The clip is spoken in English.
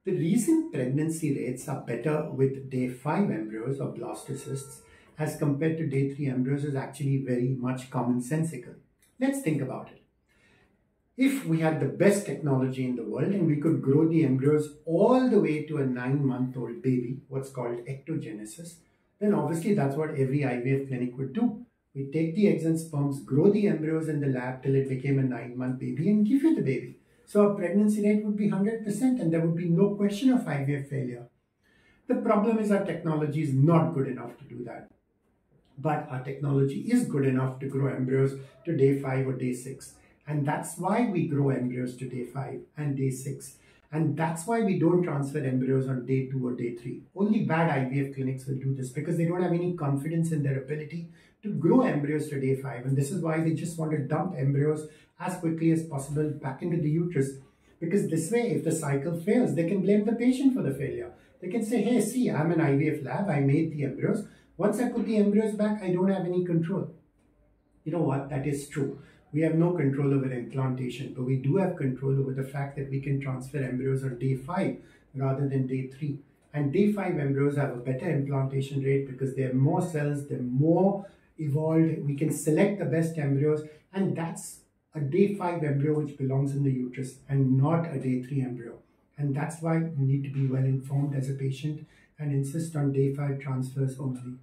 The reason pregnancy rates are better with day 5 embryos or blastocysts as compared to day 3 embryos is actually very much commonsensical. Let's think about it. If we had the best technology in the world and we could grow the embryos all the way to a 9-month-old baby, what's called ectogenesis, then obviously that's what every IVF clinic would do. We take the eggs and sperms, grow the embryos in the lab till it became a 9-month baby and give you the baby. So our pregnancy rate would be 100% and there would be no question of IVF failure. The problem is our technology is not good enough to do that. But our technology is good enough to grow embryos to day 5 or day 6. And that's why we grow embryos to day 5 and day 6. And that's why we don't transfer embryos on day 2 or day 3. Only bad IVF clinics will do this because they don't have any confidence in their ability to grow embryos to day 5. And this is why they just want to dump embryos as quickly as possible back into the uterus. Because this way, if the cycle fails, they can blame the patient for the failure. They can say, hey, see, I'm an IVF lab. I made the embryos. Once I put the embryos back, I don't have any control. You know what? That is true. We have no control over implantation, but we do have control over the fact that we can transfer embryos on day 5 rather than day 3. And day 5 embryos have a better implantation rate because they have more cells, they're more evolved. We can select the best embryos, and that's a day 5 embryo which belongs in the uterus and not a day 3 embryo. And that's why you need to be well informed as a patient and insist on day 5 transfers only.